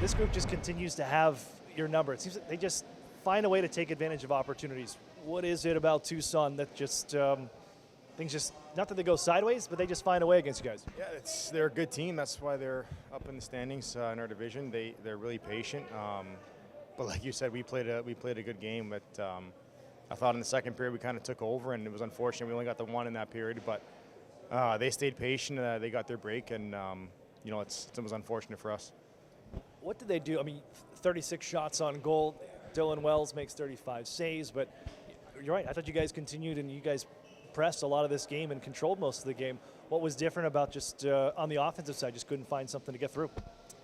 this group just continues to have your number. It seems like they just find a way to take advantage of opportunities. What is it about Tucson that just things just, not that they go sideways, but they just find a way against you guys? Yeah, they're a good team. That's why they're up in the standings in our division. They're really patient. But like you said, we played a good game. But I thought in the second period we kind of took over, and it was unfortunate we only got the one in that period. But they stayed patient. They got their break, and it was unfortunate for us. What did they do? I mean, 36 shots on goal. Dylan Wells makes 35 saves, but you're right. I thought you guys continued and you guys pressed a lot of this game and controlled most of the game. What was different about just on the offensive side? Just couldn't find something to get through.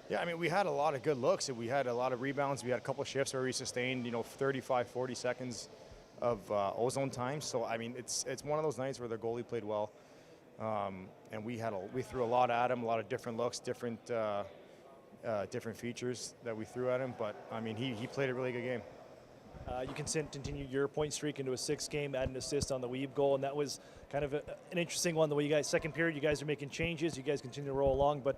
Yeah, I mean, we had a lot of good looks. We had a lot of rebounds. We had a couple of shifts where we sustained, 35, 40 seconds of ozone time. So, I mean, it's one of those nights where the goalie played well. And we threw a lot at him, a lot of different looks, different features that we threw at him. But, I mean, he played a really good game. You can continue your point streak into a 6th game, add an assist on the Weeb goal, and that was kind of an interesting one. The way you guys, second period, you guys are making changes. You guys continue to roll along. But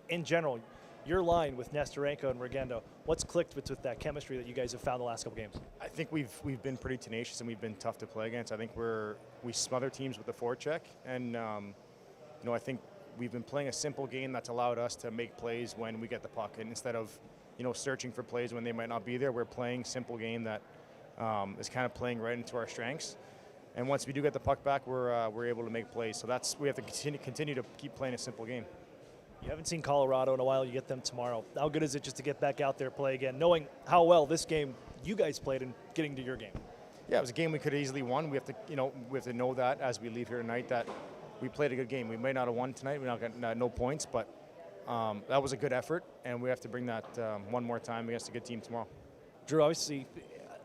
in general, your line with Nestorenko and Regendo, what's clicked with that chemistry that you guys have found the last couple games? I think we've been pretty tenacious and we've been tough to play against. I think we smother teams with the forecheck, and I think we've been playing a simple game that's allowed us to make plays when we get the puck, and instead of searching for plays when they might not be there, we're playing simple game that is kind of playing right into our strengths. And once we do get the puck back, we're able to make plays. So we have to continue to keep playing a simple game. You haven't seen Colorado in a while. You get them tomorrow. How good is it just to get back out there, play again, knowing how well this game you guys played and getting to your game? Yeah, it was a game we could have easily won. We have to know that as we leave here tonight that we played a good game. We may not have won tonight. We not got no points, but that was a good effort, and we have to bring that one more time against a good team tomorrow. Drew, obviously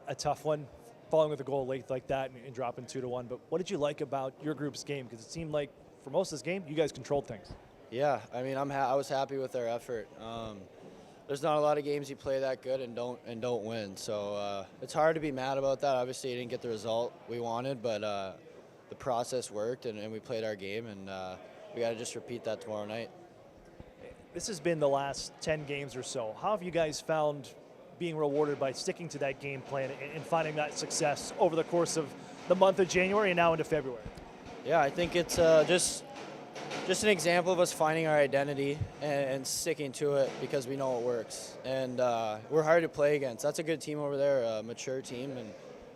a tough one, following with a goal late like that and dropping 2-1. But what did you like about your group's game? Because it seemed like for most of this game, you guys controlled things. Yeah, I mean, I was happy with our effort. There's not a lot of games you play that good and don't win, so it's hard to be mad about that. Obviously, you didn't get the result we wanted, but the process worked, and we played our game, and we got to just repeat that tomorrow night. This has been the last 10 games or so. How have you guys found being rewarded by sticking to that game plan and finding that success over the course of the month of January and now into February? Yeah, I think it's just an example of us finding our identity and sticking to it because we know it works. And we're hard to play against. That's a good team over there, a mature team, and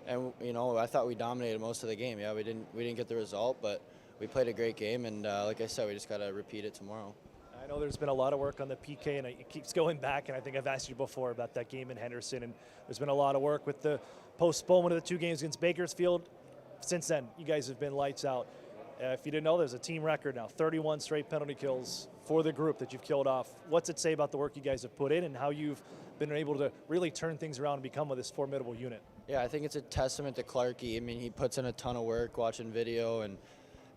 I thought we dominated most of the game. Yeah, we didn't get the result, but we played a great game, and like I said, we just got to repeat it tomorrow. I know there's been a lot of work on the PK, and it keeps going back, and I think I've asked you before about that game in Henderson, and there's been a lot of work with the postponement of the 2 games against Bakersfield. Since then, you guys have been lights out. If you didn't know, there's a team record now, 31 straight penalty kills for the group that you've killed off. What's it say about the work you guys have put in and how you've been able to really turn things around and become this formidable unit? Yeah, I think it's a testament to Clarkie. I mean, he puts in a ton of work watching video,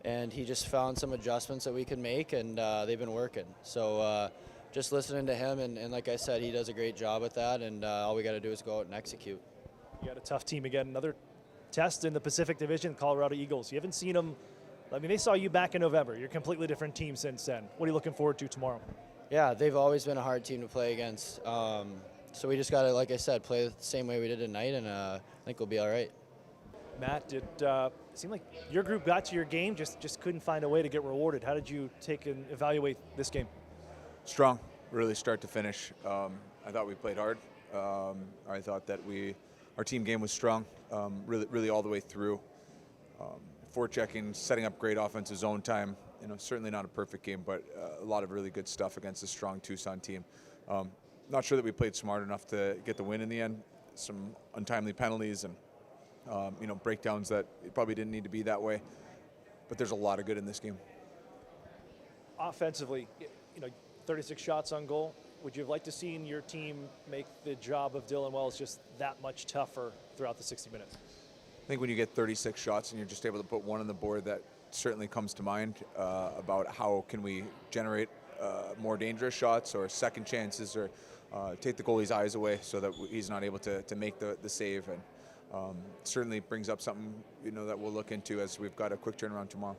and he just found some adjustments that we could make, and they've been working. So just listening to him, and like I said, he does a great job with that, and all we got to do is go out and execute. You got a tough team again. Another test in the Pacific Division, Colorado Eagles. You haven't seen them. I mean, they saw you back in November. You're a completely different team since then. What are you looking forward to tomorrow? Yeah, they've always been a hard team to play against. So we just got to, like I said, play the same way we did tonight, and I think we'll be all right. Matt, it seemed like your group got to your game, just couldn't find a way to get rewarded. How did you take and evaluate this game? Strong, really start to finish. I thought we played hard. I thought that our team game was strong, really all the way through. Forechecking, setting up great offensive zone time. Certainly not a perfect game, but a lot of really good stuff against a strong Tucson team. Not sure that we played smart enough to get the win in the end. Some untimely penalties and breakdowns that it probably didn't need to be that way. But there's a lot of good in this game. Offensively, 36 shots on goal. Would you have liked to see your team make the job of Dylan Wells just that much tougher throughout the 60 minutes? I think when you get 36 shots and you're just able to put one on the board, that certainly comes to mind about how can we generate more dangerous shots or second chances or take the goalie's eyes away so that he's not able to make the save. And certainly brings up something that we'll look into as we've got a quick turnaround tomorrow.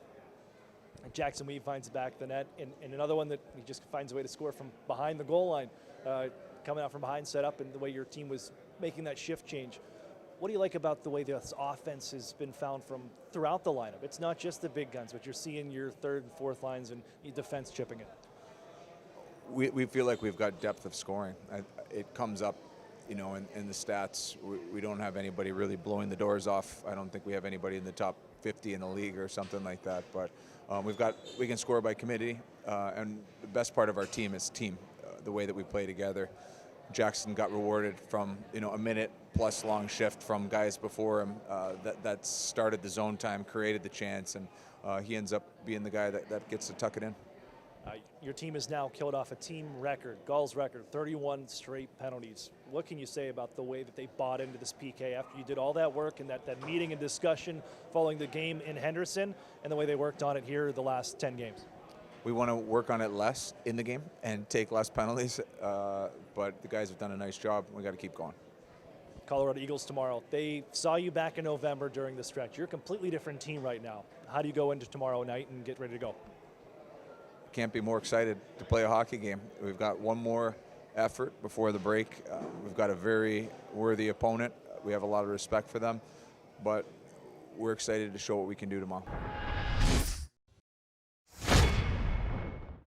Jackson Weave finds back the net, and another one that he just finds a way to score from behind the goal line. coming out from behind set up and the way your team was making that shift change. What do you like about the way this offense has been found from throughout the lineup? It's not just the big guns, but you're seeing your third and fourth lines and your defense chipping in. We feel like we've got depth of scoring. It comes up, in the stats. We don't have anybody really blowing the doors off. I don't think we have anybody in the top 50 in the league or something like that. But we can score by committee, and the best part of our team is team, the way that we play together. Jackson got rewarded from a minute plus long shift from guys before him that started the zone time, created the chance, and he ends up being the guy that gets to tuck it in. Your team has now killed off a team record, Gulls record, 31 straight penalties. What can you say about the way that they bought into this PK after you did all that work and that meeting and discussion following the game in Henderson and the way they worked on it here the last 10 games? We want to work on it less in the game and take less penalties, but the guys have done a nice job. We got to keep going. Colorado Eagles tomorrow. They saw you back in November during the stretch. You're a completely different team right now. How do you go into tomorrow night and get ready to go? Can't be more excited to play a hockey game. We've got one more effort before the break. We've got a very worthy opponent. We have a lot of respect for them, but we're excited to show what we can do tomorrow.